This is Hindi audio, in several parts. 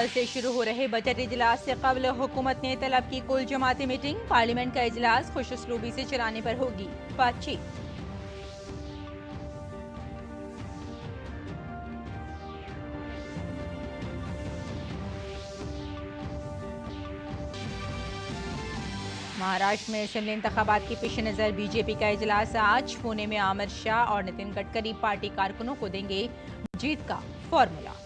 कल से शुरू हो रहे बजट इजलास से कबल हुकूमत ने तलब की कुल जमाती मीटिंग। पार्लियामेंट का इजलास खुशउस्लूबी से चलाने पर होगी बातचीत। महाराष्ट्र में असेंबली इंतखाबात के पेश नजर बीजेपी का इजलास आज। पुणे में अमित शाह और नितिन गडकरी पार्टी कारकुनों को देंगे जीत का फॉर्मूला।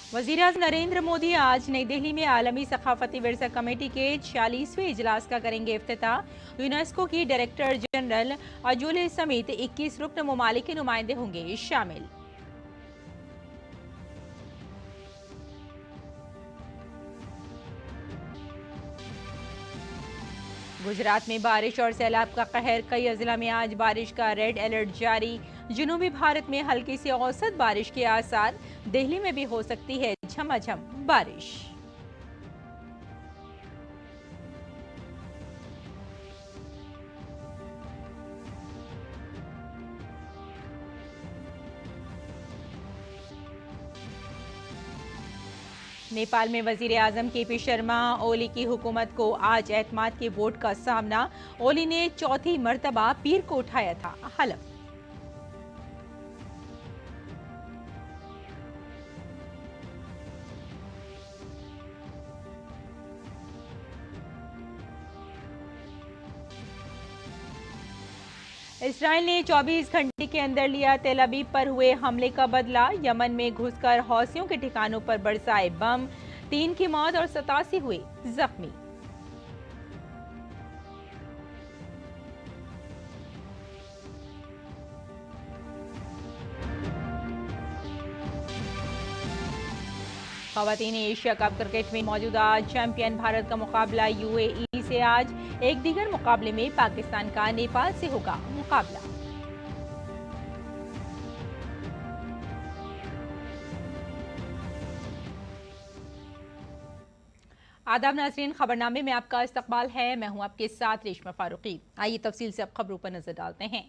वज़ीर-ए-आज़म नरेंद्र मोदी आज नई दिल्ली में आलमी सकाफती विरसा कमेटी के 46वें इजलास का करेंगे इफ्तिताह। यूनेस्को की डायरेक्टर जनरल अजोले समेत 21 रुकन ममालिक के नुमाइंदे होंगे शामिल। गुजरात में बारिश और सैलाब का कहर। कई अजला में आज बारिश का रेड अलर्ट जारी। जनूबी भारत में हल्की से औसत बारिश के आसार। दिल्ली में भी हो सकती है झमाझम बारिश। नेपाल में वज़ीर-ए-आज़म के.पी. शर्मा ओली की हुकूमत को आज एतमाद के वोट का सामना। ओली ने चौथी मर्तबा पीर को उठाया था हलफ। इसराइल ने 24 घंटे के अंदर लिया तेल अवीव पर हुए हमले का बदला। यमन में घुसकर हौसियों के ठिकानों पर बरसाए बम। 3 की मौत और 87 हुए जख्मी। ख़वातीन एशिया कप क्रिकेट में मौजूदा चैंपियन भारत का मुकाबला यूएई से आज। एक दीगर मुकाबले में पाकिस्तान का नेपाल से होगा मुकाबला। आदाब नाज़रीन, खबरनामे में आपका इस्तकबाल है। मैं हूं आपके साथ रेशमा फारूकी। आइए तफसील से अब खबरों पर नजर डालते हैं।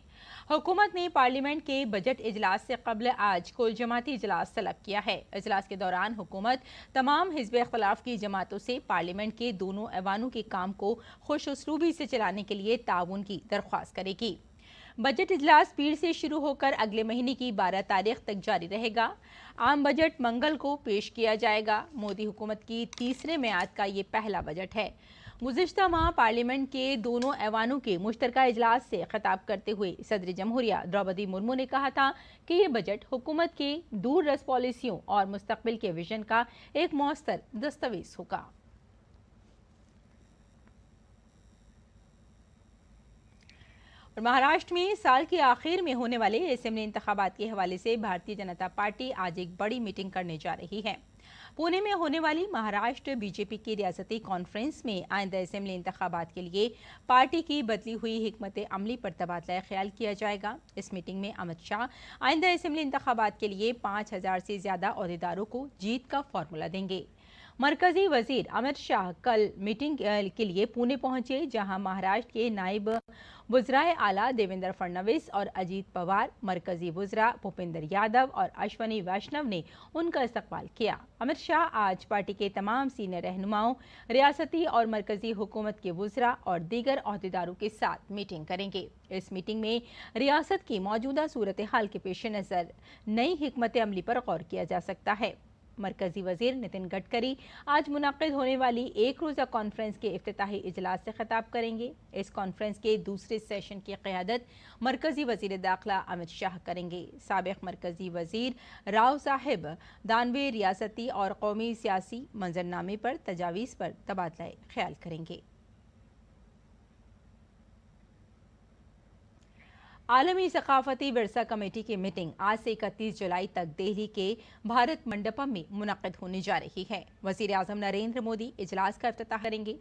हुकूमत ने पार्लियामेंट के बजट इजलास से कबल आज कुल जमाती इजलास तलब किया है। इजलास के दौरान हुकूमत तमाम हिज़्ब इख्तिलाफ की जमातों से पार्लियामेंट के दोनों ऐवानों के काम को खुशउस्लूबी से चलाने के लिए ताउन की दरख्वास्त करेगी। बजट इजलास पीर से शुरू होकर अगले महीने की 12 तारीख तक जारी रहेगा। आम बजट मंगल को पेश किया जाएगा। मोदी हुकूमत की तीसरे मियाद का ये पहला बजट है। गुज़िश्ता माह पार्लियामेंट के दोनों ऐवानों के मुश्तरका इजलास से खिताब करते हुए सदर जमहूरिया द्रौपदी मुर्मू ने कहा था कि ये बजट हुकूमत के दूररस पॉलिसियों और मुस्तकबिल के विजन का एक मौस्तर दस्तावेज होगा। महाराष्ट्र में साल के आखिर में होने वाले असेंबली इंतखाबात के हवाले से भारतीय जनता पार्टी आज एक बड़ी मीटिंग करने जा रही है। पुणे में होने वाली महाराष्ट्र बीजेपी की रियासती कॉन्फ्रेंस में आइंदा असेंबली इंतखाबात के लिए पार्टी की बदली हुई हिकमत अमली पर तबादला ख्याल किया जाएगा। इस मीटिंग में अमित शाह आइंदा असेंबली इंतखाबात के लिए 5000 से ज्यादा अहदेदारों को जीत का फॉर्मूला देंगे। मरकजी वजीर अमित शाह कल मीटिंग के लिए पुणे पहुंचे, जहां महाराष्ट्र के नायब वज़राए आला देवेंद्र फडणवीस और अजीत पवार, मरकजी वज़रा भूपेंद्र यादव और अश्वनी वैष्णव ने उनका इस्तकबाल किया। अमित शाह आज पार्टी के तमाम सीनियर रहनुमाओं, रियासती और मरकजी हुकूमत के वज़रा और दीगर अहदेदारों के साथ मीटिंग करेंगे। इस मीटिंग में रियासत की मौजूदा सूरत हाल के पेश नज़र नई हिकमत अमली पर गौर किया जा सकता है। मरकजी वजीर नितिन गडकरी आज मुनक्किद होने वाली एक रोज़ा कॉन्फ्रेंस के इफ्तिताही इजलास से खिताब करेंगे। इस कॉन्फ्रेंस के दूसरे सेशन की क़यादत मरकजी वजीर दाखिला अमित शाह करेंगे। साबिक़ मरकजी वजीर राव साहिब दानवे रियासती और कौमी सियासी मंजरनामे पर तजावीज़ पर तबादला ख्याल करेंगे। आलमी सकाफती विरसा कमेटी की मीटिंग आज से 31 जुलाई तक दिल्ली के भारत मंडपम में मुनक्किद होने जा रही है। वज़ीर-ए-आज़म नरेंद्र मोदी इजलास का इफ्तिताह करेंगे।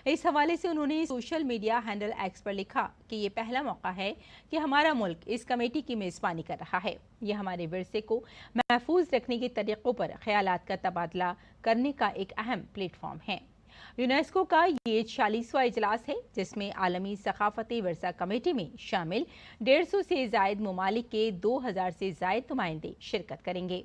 इस हवाले से उन्होंने सोशल मीडिया हैंडल एक्स पर लिखा कि ये पहला मौका है कि हमारा मुल्क इस कमेटी की मेज़बानी कर रहा है। ये हमारे विरसे को महफूज रखने के तरीक़ों पर ख्यालात का तबादला करने का एक अहम प्लेटफॉर्म है। यूनेस्को का ये 46वां इजलास है जिसमें आलमी सकाफती विरसा कमेटी में शामिल 150 से जायद ममालिक के 2000 से जायद नुमाइंदे शिरकत करेंगे।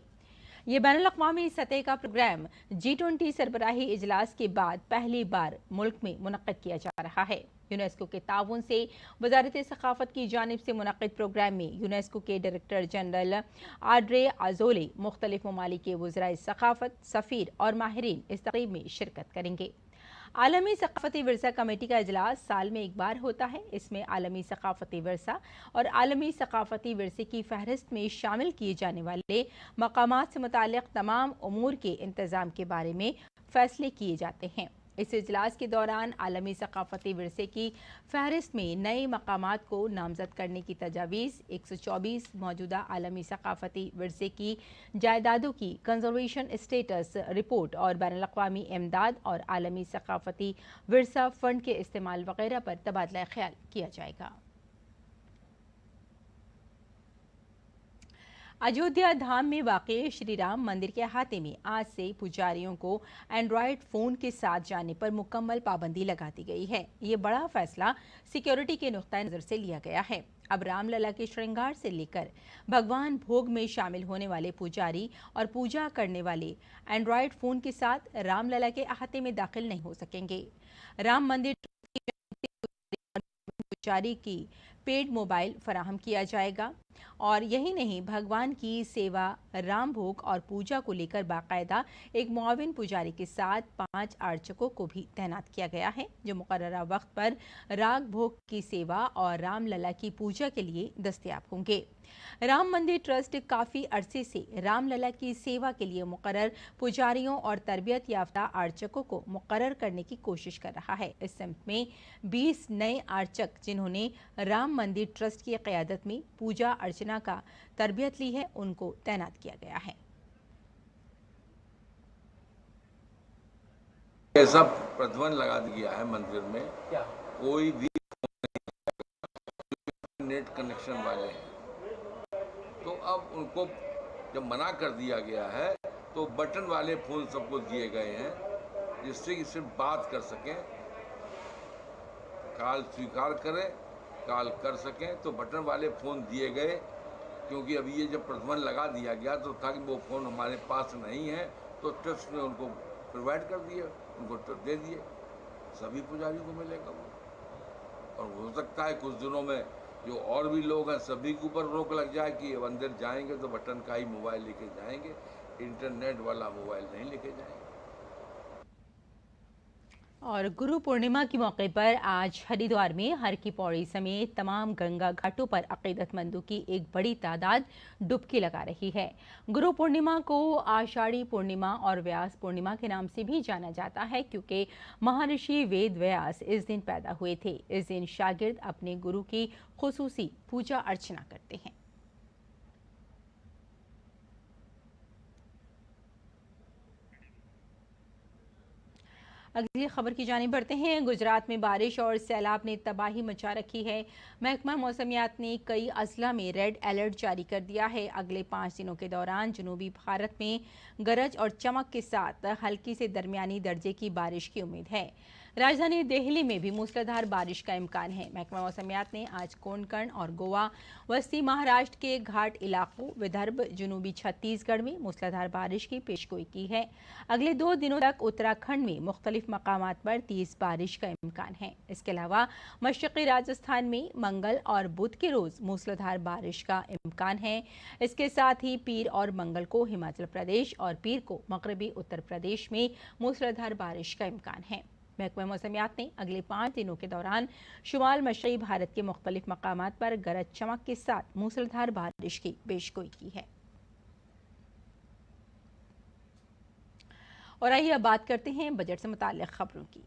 ये बैनुल-अक़वामी सतह का प्रोग्राम G20 सरबराही इजलास के बाद पहली बार मुल्क में मुनक़्क़िद किया जा रहा है। यूनेस्को के ताउन से वजारत सकाफत की जानिब से मुनक़्क़िद प्रोग्राम में यूनेस्को के डायरेक्टर जनरल आड्रे आजोले, मुख्तलिफ ममालिक के वज़राए सकाफत, सफ़ीर और माहिरीन इस तक़रीब में शिरकत करेंगे। आलमी सकाफती विरसा कमेटी का इजलास साल में एक बार होता है। इसमें आलमी सकाफती विरसा और आलमी सकाफती विरसे की फहरिस्त में शामिल किए जाने वाले मकामात से मुताल्लिक़ तमाम उमूर के इंतज़ाम के बारे में फैसले किए जाते हैं। इस इजलास के दौरान आलमी सकाफती विरसे की फहरिस्त में नए मकामात को नामजद करने की तजावीज़, 124 मौजूदा आलमी सकाफती विरसे की जायदादों की कंजर्वेशन स्टेटस रिपोर्ट और बैनुल-अक़वामी इमदाद और आलमी सकाफती विरसा फंड के इस्तेमाल वगैरह पर तबादला ख्याल किया जाएगा। अयोध्या धाम में वाक़े श्री राम मंदिर के अहाते में आज से पुजारियों को एंड्रॉयड फ़ोन के साथ जाने पर मुकम्मल पाबंदी लगा दी गई है। ये बड़ा फैसला सिक्योरिटी के नुक्ता नज़र से लिया गया है। अब रामलला के श्रृंगार से लेकर भगवान भोग में शामिल होने वाले पुजारी और पूजा करने वाले एंड्रॉयड फ़ोन के साथ रामलला के अहाते में दाखिल नहीं हो सकेंगे। राम मंदिर पुजारी की पेड मोबाइल फराहम किया जाएगा और यही नहीं, भगवान की सेवा, राम भोग और पूजा को लेकर बाकायदा एक मुआविन पुजारी के साथ 5 आर्चकों को भी तैनात किया गया है जो मुकर्ररा वक्त पर राग भोग की सेवा और रामलला की पूजा के लिए दस्तयाब होंगे। राम मंदिर ट्रस्ट काफ़ी अरसे से रामलला की सेवा के लिए मुकर्रर पुजारियों और तरबियत याफ्ता आर्चकों को मुकर्रर करने की कोशिश कर रहा है। इस सिमत में 20 नए आर्चक जिन्होंने राम मंदिर ट्रस्ट की क़यादत में पूजा अर्चना का तरबियत ली है, उनको तैनात किया गया है। ऐसा प्रतिबंध लगा दिया है मंदिर में, क्या कोई भी नेट कनेक्शन वाले हैं तो अब उनको जब मना कर दिया गया है तो बटन वाले फोन सबको दिए गए हैं जिससे कि सिर्फ बात कर सकें, कॉल स्वीकार करें, कॉल कर सकें। तो बटन वाले फ़ोन दिए गए क्योंकि अभी ये जब प्रतिबंध लगा दिया गया तो था कि वो फ़ोन हमारे पास नहीं है तो ट्रस्ट ने उनको प्रोवाइड कर दिए, उनको ट्रस्ट दे दिए, सभी पुजारियों को मिलेगा वो। और हो सकता है कुछ दिनों में जो और भी लोग हैं सभी के ऊपर रोक लग जाए कि अंदर जाएंगे तो बटन का ही मोबाइल लेके जाएंगे, इंटरनेट वाला मोबाइल नहीं लेके जाएंगे। और गुरु पूर्णिमा के मौके पर आज हरिद्वार में हर की पौड़ी समेत तमाम गंगा घाटों पर अकीदतमंदों की एक बड़ी तादाद डुबकी लगा रही है। गुरु पूर्णिमा को आषाढ़ी पूर्णिमा और व्यास पूर्णिमा के नाम से भी जाना जाता है क्योंकि महर्षि वेद व्यास इस दिन पैदा हुए थे। इस दिन शागिर्द अपने गुरु की खुसूसी पूजा अर्चना करते हैं। अगली खबर की जानिब बढ़ते हैं। गुजरात में बारिश और सैलाब ने तबाही मचा रखी है। महकमा मौसमियात ने कई अजला में रेड अलर्ट जारी कर दिया है। अगले 5 दिनों के दौरान जनूबी भारत में गरज और चमक के साथ हल्की से दरमियानी दर्जे की बारिश की उम्मीद है। राजधानी दिल्ली में भी मूसलाधार बारिश का इम्कान है। महकमा मौसमियात ने आज कोंकण और गोवा, वस्ती महाराष्ट्र के घाट इलाकों, विदर्भ, जनूबी छत्तीसगढ़ में मूसलाधार बारिश की पेशगोई की है। अगले 2 दिनों तक उत्तराखंड में मुख्तलिफ मकामात पर तेज बारिश का इम्कान है। इसके अलावा मशरक़ी राजस्थान में मंगल और बुध के रोज मूसलाधार बारिश का इम्कान है। इसके साथ ही पीर और मंगल को हिमाचल प्रदेश और पीर को मगरबी उत्तर प्रदेश में मूसलाधार बारिश का इम्कान है। महकमा मौसमियात ने अगले 5 दिनों के दौरान शुमाल मशरक़ी भारत के मुख्तलिफ मकामात पर गरज चमक के साथ मूसलाधार बारिश की पेशगोई की है। और आइए अब बात करते हैं बजट से मुताल्लिक़ खबरों की।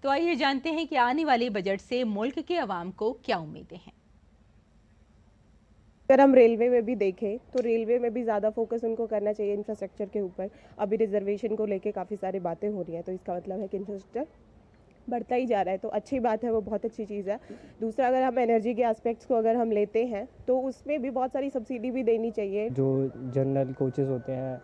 तो आइए जानते हैं कि आने वाले बजट से मुल्क के अवाम को क्या उम्मीदें हैं। अगर हम रेलवे में भी देखें तो रेलवे में भी ज़्यादा फोकस उनको करना चाहिए इंफ्रास्ट्रक्चर के ऊपर। अभी रिजर्वेशन को लेके काफ़ी सारी बातें हो रही हैं तो इसका मतलब है कि इंफ्रास्ट्रक्चर बढ़ता ही जा रहा है, तो अच्छी बात है, वो बहुत अच्छी चीज़ है। दूसरा, अगर हम एनर्जी के एस्पेक्ट्स को अगर हम लेते हैं तो उसमें भी बहुत सारी सब्सिडी भी देनी चाहिए। जो जनरल कोचेज़ होते हैं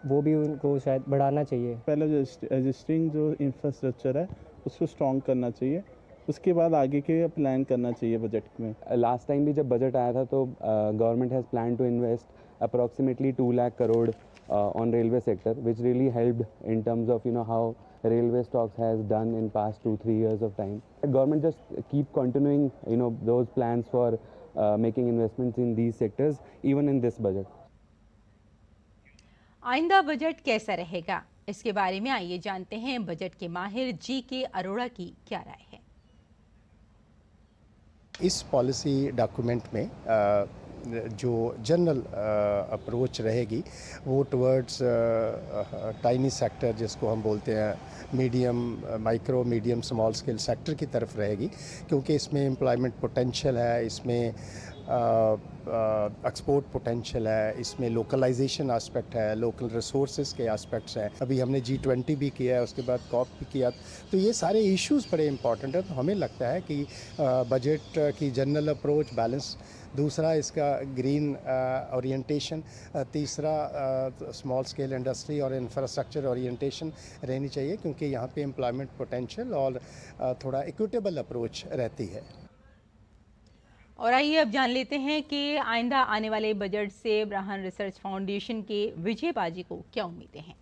वो भी उनको शायद बढ़ाना चाहिए। पहले जो एग्जिस्टिंग जो इंफ्रास्ट्रक्चर है उसको स्ट्रॉन्ग करना चाहिए, उसके बाद आगे के प्लान करना चाहिए बजट में। लास्ट टाइम भी जब बजट आया था तो government has plan to invest approximately 2 lakh crore on railway sector, which really helped in terms of how railway stocks has done in past 2-3 years of time. The government just keep continuing those plans for making investments in these sectors even in this budget. आइंदा बजट कैसा रहेगा, इसके बारे में आइए जानते हैं बजट के माहिर जी.के. अरोड़ा की क्या राय है। इस पॉलिसी डॉक्यूमेंट में जो जनरल अप्रोच रहेगी वो टुवर्ड्स टाइनी सेक्टर, जिसको हम बोलते हैं micro medium small scale sector की तरफ रहेगी, क्योंकि इसमें एम्प्लॉयमेंट पोटेंशियल है, इसमें एक्सपोर्ट पोटेंशियल है, इसमें लोकलाइजेशन एस्पेक्ट है, लोकल रिसोर्सेज के एस्पेक्ट्स हैं। अभी हमने G20 भी किया है, उसके बाद COP भी किया, तो ये सारे इश्यूज़ बड़े इंपॉर्टेंट हैं। तो हमें लगता है कि बजट की जनरल अप्रोच बैलेंस, दूसरा इसका ग्रीन ओरिएंटेशन, तीसरा स्मॉल स्केल इंडस्ट्री और इंफ्रास्ट्रक्चर ओरिएंटेशन रहनी चाहिए, क्योंकि यहाँ पे एम्प्लॉयमेंट पोटेंशियल और थोड़ा इक्विटेबल अप्रोच रहती है। और आइए अब जान लेते हैं कि आइंदा आने वाले बजट से ब्राह्मण रिसर्च फाउंडेशन के विजय बाजी को क्या उम्मीदें हैं।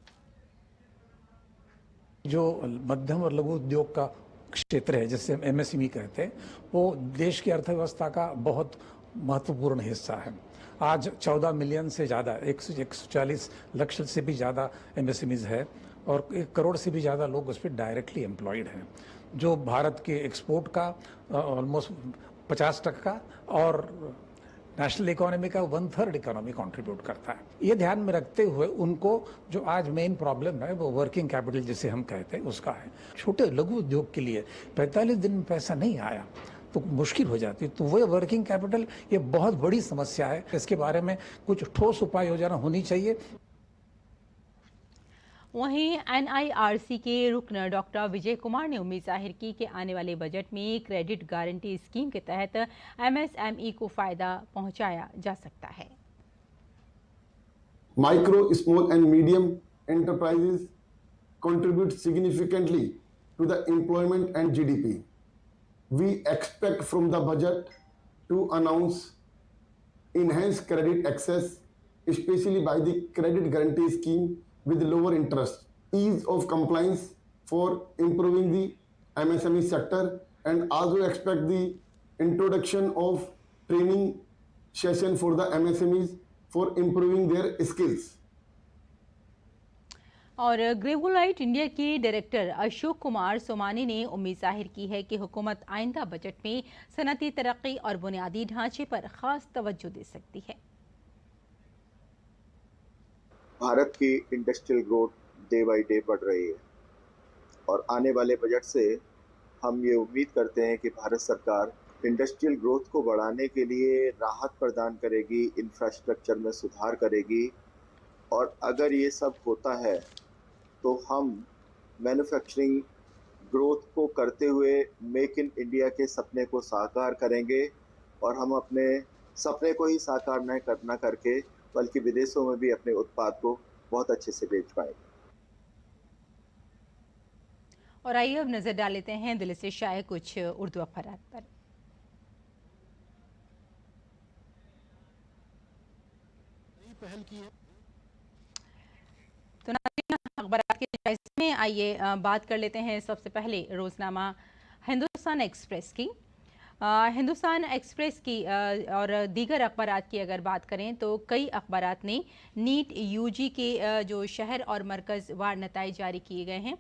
जो मध्यम और लघु उद्योग का क्षेत्र है, जिसे हम MSME कहते हैं, वो देश की अर्थव्यवस्था का बहुत महत्वपूर्ण हिस्सा है। आज 14 मिलियन से ज़्यादा, 140 लाख से भी ज़्यादा MSMEs है और 1 करोड़ से भी ज़्यादा लोग उस पर डायरेक्टली एम्प्लॉयड हैं, जो भारत के एक्सपोर्ट का ऑलमोस्ट 50% और नेशनल इकोनॉमी का 1/3 इकोनॉमी कंट्रीब्यूट करता है। ये ध्यान में रखते हुए उनको जो आज मेन प्रॉब्लम है वो वर्किंग कैपिटल जिसे हम कहते हैं उसका है। छोटे लघु उद्योग के लिए 45 दिन में पैसा नहीं आया तो मुश्किल हो जाती है, तो वो वर्किंग कैपिटल ये बहुत बड़ी समस्या है। इसके बारे में कुछ ठोस उपाय योजना होनी चाहिए। वहीं NIRC के रुकन डॉक्टर विजय कुमार ने उम्मीद जाहिर की कि आने वाले बजट में क्रेडिट गारंटी स्कीम के तहत MSME को फायदा पहुंचाया जा सकता है। Micro, small and medium enterprises contribute significantly to the employment and GDP. We expect from the budget to announce enhanced credit access, especially by the credit guarantee scheme with lower interest, ease of compliance for improving the MSME sector, and also expect the introduction of training session for the MSMEs for improving their skills. और ग्रेवोलाइट इंडिया के डायरेक्टर अशोक कुमार सोमानी ने उम्मीद जाहिर की है कि हुकूमत आइंदा बजट में सनती तरक्की और बुनियादी ढांचे पर खास तवज्जो दे सकती है। भारत की industrial growth day by day बढ़ रही है और आने वाले बजट से हम ये उम्मीद करते हैं कि भारत सरकार इंडस्ट्रियल ग्रोथ को बढ़ाने के लिए राहत प्रदान करेगी, इंफ्रास्ट्रक्चर में सुधार करेगी, और अगर ये सब होता है तो हम मैन्युफैक्चरिंग ग्रोथ को करते हुए मेक इन इंडिया के सपने को साकार करेंगे, और हम अपने सपने को ही साकार न करके बल्कि विदेशों में भी अपने उत्पाद को बहुत अच्छे से बेच पाएंगे। और आइए अब नजर डाल लेते हैं दिल्ली से शाये कुछ उर्दू अखबारात पर। पहल की है तो अखबारात के जायजे में आइए बात कर लेते हैं सबसे पहले रोजनामा हिंदुस्तान एक्सप्रेस की। हिंदुस्तान एक्सप्रेस की और दीगर अखबारात की अगर बात करें तो कई अखबारात ने नीट यूजी के जो शहर और मरकज़ वार नताइज जारी किए गए हैं।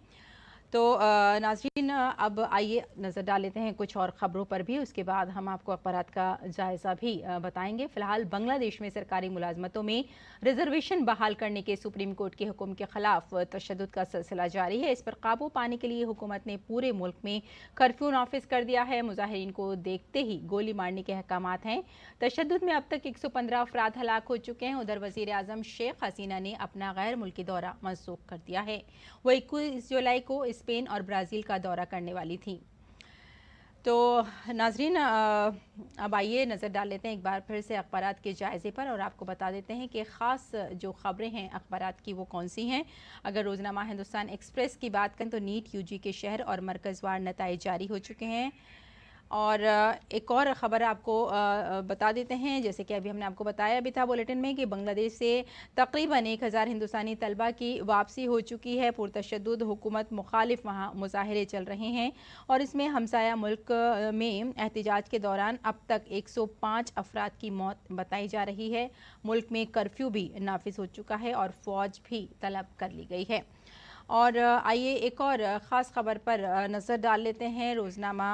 तो नाज़रीन अब आइए नज़र डाल लेते हैं कुछ और ख़बरों पर भी, उसके बाद हम आपको अखबारात का जायज़ा भी बताएंगे। फ़िलहाल बांग्लादेश में सरकारी मुलाजमतों में रिजर्वेशन बहाल करने के सुप्रीम कोर्ट के हुक्म के ख़िलाफ़ तशद्दुद का सिलसिला जारी है। इस पर काबू पाने के लिए हुकूमत ने पूरे मुल्क में कर्फ्यू नाफिज कर दिया है। मुजाहिरीन को देखते ही गोली मारने के अहकामात हैं। तशद्दुद में अब तक 115 अफराद हलाक हो चुके हैं। उधर वज़ीर आज़म शेख हसीना ने अपना गैर मुल्की दौरा मनसूख कर दिया है। वो 21 जुलाई को इस स्पेन और ब्राज़ील का दौरा करने वाली थीं। तो नाजरीन, अब आइए नज़र डाल लेते हैं एक बार फिर से अखबारात के जायज़े पर और आपको बता देते हैं कि ख़ास जो ख़बरें हैं अखबारात की वो कौन सी हैं। अगर रोज़नामा हिंदुस्तान एक्सप्रेस की बात करें तो नीट यूजी के शहर और मरकज़वार नताइज जारी हो चुके हैं। और एक और ख़बर आपको बता देते हैं, जैसे कि अभी हमने आपको बताया भी था बुलेटिन में कि बांग्लादेश से तकरीबन 1000 हिंदुस्तानी तलबा की वापसी हो चुकी है। पुरतशद्दुद हुकूमत मुखालिफ वहाँ मुजाहरे चल रहे हैं और इसमें हमसाया मुल्क में एहतजाज के दौरान अब तक 105 अफराद की मौत बताई जा रही है। मुल्क में कर्फ्यू भी नाफिज हो चुका है और फ़ौज भी तलब कर ली गई है। और आइए एक और ख़ास ख़बर पर नज़र डाल लेते हैं। रोज़नामा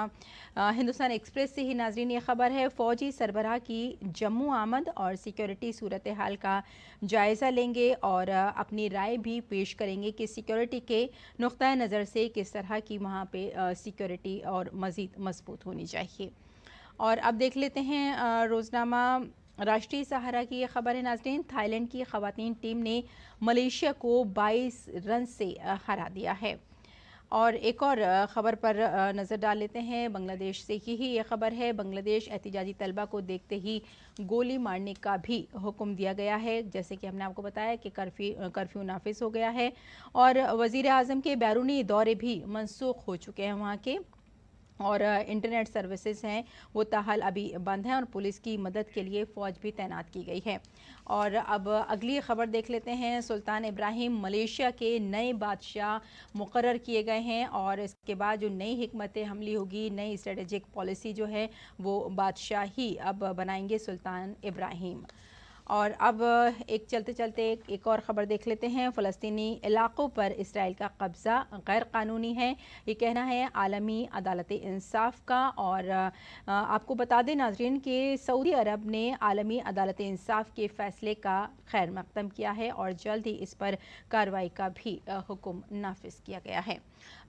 हिंदुस्तान एक्सप्रेस से ही नाजरीन ये ख़बर है, फ़ौजी सरबराह की जम्मू आमद और सिक्योरिटी सूरत हाल का जायज़ा लेंगे और अपनी राय भी पेश करेंगे कि सिक्योरिटी के नुक़्ता नज़र से किस तरह की वहाँ पे सिक्योरिटी और मज़ीद मजबूत होनी चाहिए। और अब देख लेते हैं रोज़नामा राष्ट्रीय सहारा की ये खबर है नाज़रीन, थाईलैंड की ख़वातीन टीम ने मलेशिया को 22 रन से हरा दिया है। और एक और ख़बर पर नज़र डाल लेते हैं, बांग्लादेश से ही ये ख़बर है। बांग्लादेश एहतिजाजी तलबा को देखते ही गोली मारने का भी हुक्म दिया गया है। जैसे कि हमने आपको बताया कि कर्फ्यू नाफिज हो गया है और वज़ीर आज़म के बैरूनी दौरे भी मनसूख हो चुके हैं वहाँ के, और इंटरनेट सर्विसेज हैं वो ताहाल अभी बंद हैं और पुलिस की मदद के लिए फ़ौज भी तैनात की गई है। और अब अगली ख़बर देख लेते हैं, सुल्तान इब्राहिम मलेशिया के नए बादशाह मुकर्रर किए गए हैं और इसके बाद जो नई हिकमत हमली होगी, नई स्ट्रेटेजिक पॉलिसी जो है वो बादशाह ही अब बनाएंगे सुल्तान इब्राहिम। और अब एक चलते चलते एक और ख़बर देख लेते हैं, फ़लस्तीनी इलाक़ों पर इसराइल का कब्ज़ा गैर कानूनी है, ये कहना है आलमी अदालत इंसाफ का। और आपको बता दें नाज़रीन कि सऊदी अरब ने आलमी अदालत इंसाफ के फ़ैसले का खैर मक़दम किया है और जल्द ही इस पर कार्रवाई का भी हुक्म नाफिज किया गया है।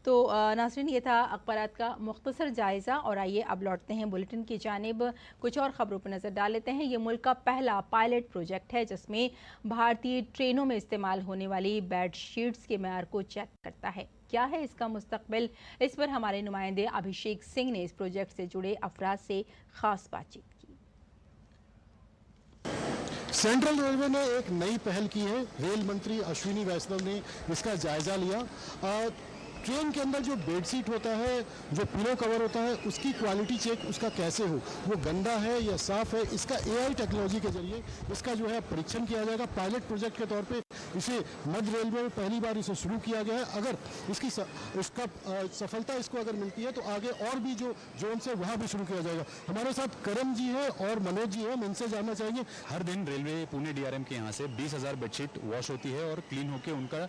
तो नाज़रीन, ये था अखबारात का मुख्तसर जायज़ा और आइए अब लौटते हैं बुलेटिन की जानिब। कुछ और ख़बरों पर नज़र डाल लेते हैं। ये मुल्क का पहला पायलट प्रोजेक्ट है जिसमें भारतीय ट्रेनों में इस्तेमाल होने वाली बेड शीट्स के मेयार को चेक करता है। क्या है इसका मुस्तकबिल, इस पर हमारे नुमाइंदे अभिषेक सिंह ने इस प्रोजेक्ट से जुड़े अफराद से ख़ास बातचीत की। सेंट्रल रेलवे ने एक नई पहल की है। रेल मंत्री अश्विनी वैष्णव ने इसका जायजा लिया। ट्रेन के अंदर जो बेडशीट होता है, जो पिलो कवर होता है, उसकी क्वालिटी चेक उसका कैसे हो, वो गंदा है या साफ़ है, इसका AI टेक्नोलॉजी के जरिए इसका जो है परीक्षण किया जाएगा। पायलट प्रोजेक्ट के तौर पे इसे मध्य रेलवे में पहली बार इसे शुरू किया गया है। अगर इसकी सफलता इसको अगर मिलती है तो आगे और भी जो जोन से वहाँ भी शुरू किया जाएगा। हमारे साथ करम जी है और मनोज जी है, हम इनसे जानना चाहेंगे। हर दिन रेलवे पुणे DRM के यहाँ से 20,000 बेडशीट वॉश होती है और क्लीन होकर उनका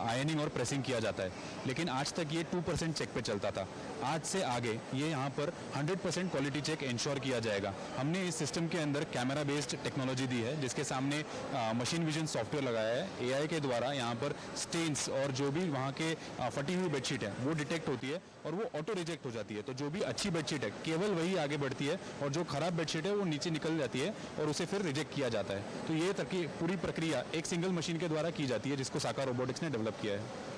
आयनिंग और प्रेसिंग किया जाता है, लेकिन आज तक ये 2% चेक पे चलता था। आज से आगे ये यहाँ पर 100% क्वालिटी चेक इंश्योर किया जाएगा। हमने इस सिस्टम के अंदर कैमरा बेस्ड टेक्नोलॉजी दी है जिसके सामने मशीन विजन सॉफ्टवेयर लगाया है। AI के द्वारा यहाँ पर स्टेन्स और जो भी वहाँ के फटी हुई बेडशीट है वो डिटेक्ट होती है और वो ऑटो रिजेक्ट हो जाती है। तो जो भी अच्छी बेडशीट है केवल वही आगे बढ़ती है और जो खराब बेडशीट है वो नीचे निकल जाती है और उसे फिर रिजेक्ट किया जाता है। तो ये पूरी प्रक्रिया एक सिंगल मशीन के द्वारा की जाती है जिसको साका रोबोटिक्स ने डेवलप किया है।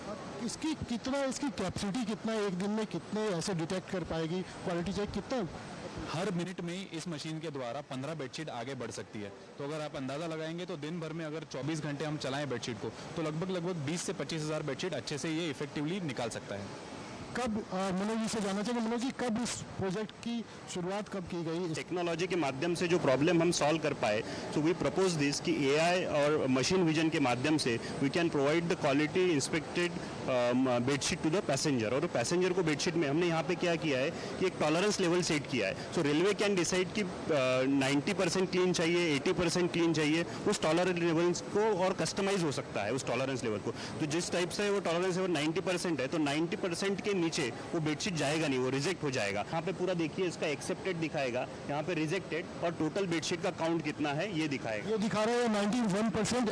इसकी कैपेसिटी कितना, एक दिन में कितने ऐसे डिटेक्ट कर पाएगी, क्वालिटी चेक कितना? हर मिनट में इस मशीन के द्वारा 15 बेडशीट आगे बढ़ सकती है। तो अगर आप अंदाज़ा लगाएंगे तो दिन भर में अगर 24 घंटे हम चलाएं बेडशीट को तो लगभग 20 से 25,000 बेडशीट अच्छे से ये इफेक्टिवली निकाल सकता है। कब मनोज जी से जानना चाहिए, मनोज जी कब इस प्रोजेक्ट की शुरुआत कब की गई? टेक्नोलॉजी के माध्यम से जो प्रॉब्लम हम सॉल्व कर पाए, सो वी प्रपोज दिस कि AI और मशीन विजन के माध्यम से we can provide the quality inspected bedsheet to the passenger. और पैसेंजर को बेडशीट में हमने यहाँ पे क्या किया है कि एक टॉलरेंस लेवल सेट किया है। सो रेलवे कैन डिसाइड कि 90% क्लीन चाहिए, 80% क्लीन चाहिए, उस टॉलरेंस लेवल्स को और कस्टमाइज हो सकता है उस टॉलरेंस लेवल को। तो जिस टाइप से वो टॉलरेंस लेवल 90% है तो 90% के नीचे वो बेडशीट जाएगा नहीं, वो रिजेक्ट हो जाएगा। यहाँ पे पूरा देखिए इसका एक्सेप्टेड दिखाएगा, यहाँ पे रिजेक्टेड, और टोटल बेडशीट का काउंट कितना है ये दिखाएगा। ये दिखा रहा है 91%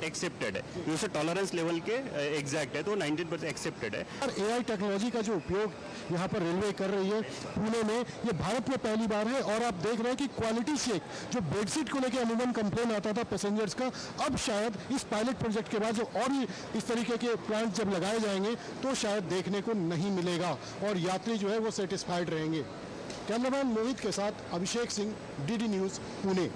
एक्सेप्टेड है, जैसे टॉलरेंस लेवल के एग्जैक्ट है तो 19% एक्सेप्टेड है। और एआई टेक्नोलॉजी का जो उपयोग यहाँ पर रेलवे कर रही है पुणे में, ये भारत में पहली बार है। और आप देख रहे हैं कि क्वालिटी चेक जो बेडशीट को लेकर अमूमन कंप्लेन आता था पैसेंजर्स का, अब शायद इस पायलट प्रोजेक्ट के बाद जो और भी इस तरीके के प्लांट जब लगाए जाएंगे तो शायद देखने को नहीं मिलेगा और यात्री जो है वो सेटिस्फाइड रहेंगे। कैमरामैन मोहित के साथ अभिषेक सिंह, डीडी न्यूज़, पुणे।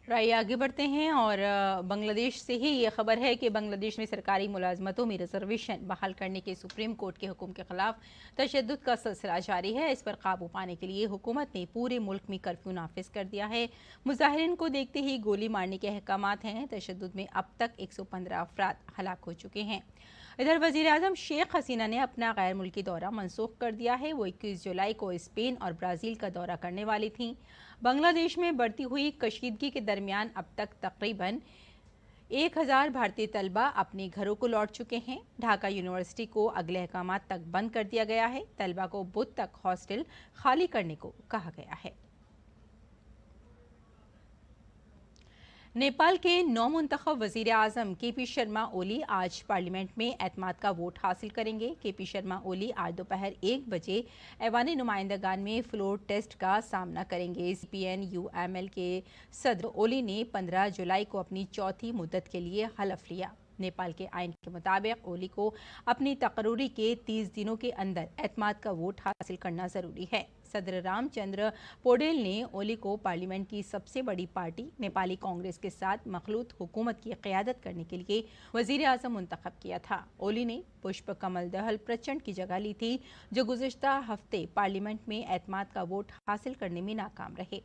राय आगे बढ़ते हैं और बांग्लादेश से ही ये खबर है कि बांग्लादेश में सरकारी मुलाजमतों में रिजर्वेशन बहाल करने के सुप्रीम कोर्ट के हुक्म के खिलाफ तशद्दुद का सिलसिला जारी है। इस पर काबू पाने के लिए हुकूमत ने पूरे मुल्क में कर्फ्यू नाफिज कर दिया है। मुजाहिरीन को देखते ही गोली मारने के अहकामात हैं। तशद्दुद में अब तक 115 अफराद हलाक हो चुके हैं। इधर वज़ीर आज़म शेख हसीना ने अपना गैर मुल्की दौरा मनसूख कर दिया है। वो 21 जुलाई को स्पेन और ब्राज़ील का दौरा करने वाली थीं। बांग्लादेश में बढ़ती हुई कशीदगी के दरमियान अब तक तकरीबन 1000 भारतीय तलबा अपने घरों को लौट चुके हैं। ढाका यूनिवर्सिटी को अगले अहकामात तक बंद कर दिया गया है। तलबा को बुध तक हॉस्टल खाली करने को कहा गया है। नेपाल के नौमुंतखब वज़ीर आज़म केपी शर्मा ओली आज पार्लियामेंट में एतमाद का वोट हासिल करेंगे। केपी शर्मा ओली आज दोपहर 1 बजे ऐवान नुमाइंदगान में फ्लोर टेस्ट का सामना करेंगे। CPN UML के सदर ओली ने 15 जुलाई को अपनी चौथी मुद्दत के लिए हलफ लिया। नेपाल के आइन के मुताबिक ओली को अपनी तकरूरी के 30 दिनों के अंदर एतमाद का वोट हासिल करना ज़रूरी है। सदर रामचंद्र पौडेल ने ओली को पार्लियामेंट की सबसे बड़ी पार्टी नेपाली कांग्रेस के साथ मखलूत हुकूमत की क़यादत करने के लिए वज़ीर आज़म मुंतखब किया था। ओली ने पुष्प कमल दहल प्रचंड की जगह ली थी, जो गुज़िश्ता हफ्ते पार्लियामेंट में एतमाद का वोट हासिल करने में नाकाम रहे।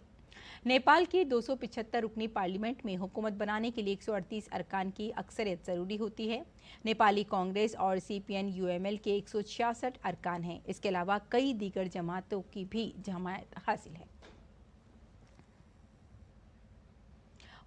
नेपाल की 275 रुकनी पार्लियामेंट में हुकूमत बनाने के लिए 138 अरकान की अक्सरियत ज़रूरी होती है। नेपाली कांग्रेस और CPN UML के 166 अरकान हैं। इसके अलावा कई दीगर जमातों की भी जमायत हासिल है।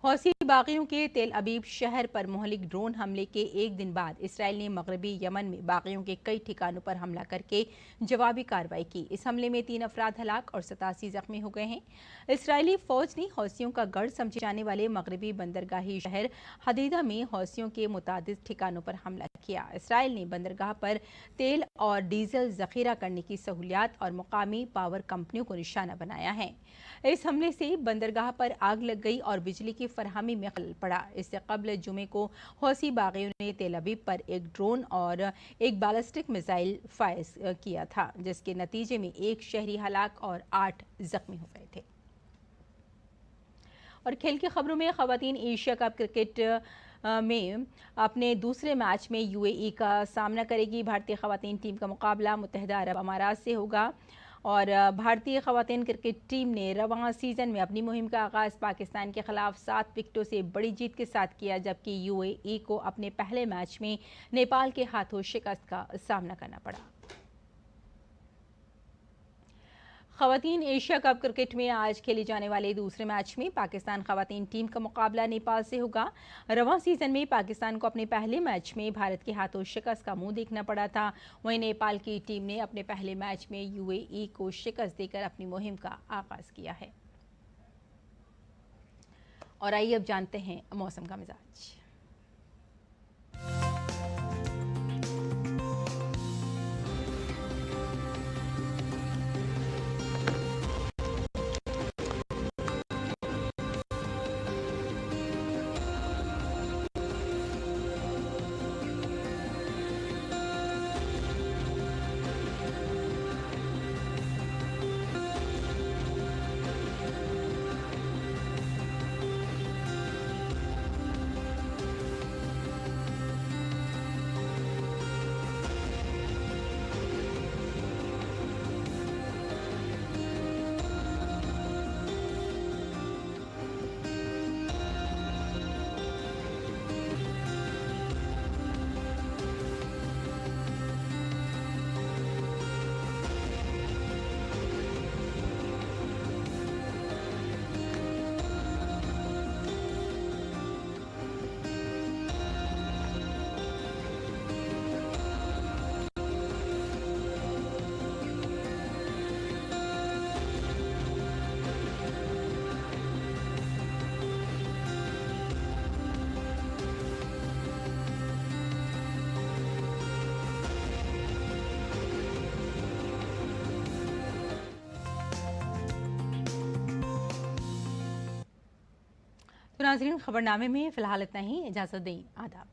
हौसी बागियों के तेल अबीब शहर पर मुहलिक ड्रोन हमले के एक दिन बाद इसराइल ने मगरबी यमन में बागियों के कई ठिकानों पर हमला करके जवाबी कार्रवाई की। इस हमले में 3 अफराद हलाक और 87 जख्मी हो गए हैं। इसराइली फौज ने हौसियों का गढ़ समझे जाने वाले मगरबी बंदरगाही शहर हदीदा में हौसियों के मुतादिद ठिकानों पर हमला किया। इसराइल ने बंदरगाह पर तेल और डीजल जखीरा करने की सहूलियात और मुकामी पावर कंपनियों को निशाना बनाया है। इस हमले से बंदरगाह पर आग लग गई और बिजली की फरहमी में खलल पड़ा। इससे कबल जुमे को हौसी बागियों ने तेल अबीब पर एक ड्रोन और एक बैलिस्टिक मिसाइल फायर किया था, जिसके नतीजे में 1 शहरी हलाक और 8 जख्मी हो गए थे। और खेल की खबरों में खवातीन एशिया कप क्रिकेट में अपने दूसरे मैच में UAE का सामना करेगी। भारतीय खवातीन टीम का मुकाबला मुत्तहिदा अरब अमारात से होगा। और भारतीय खवातीन क्रिकेट टीम ने रवां सीज़न में अपनी मुहिम का आगाज़ पाकिस्तान के खिलाफ 7 विकेटों से बड़ी जीत के साथ किया, जबकि UAE को अपने पहले मैच में नेपाल के हाथों शिकस्त का सामना करना पड़ा। खवातीन एशिया कप क्रिकेट में आज खेले जाने वाले दूसरे मैच में पाकिस्तान खवातीन टीम का मुकाबला नेपाल से होगा। रवां सीजन में पाकिस्तान को अपने पहले मैच में भारत के हाथों शिकस्त का मुंह देखना पड़ा था। वहीं नेपाल की टीम ने अपने पहले मैच में UAE को शिकस्त देकर अपनी मुहिम का आगाज किया है। और आइए अब जानते हैं मौसम का मिजाज। तो नाज़रीन, खबरनामे में फिलहाल इतना ही। इजाज़त दें। आदाब।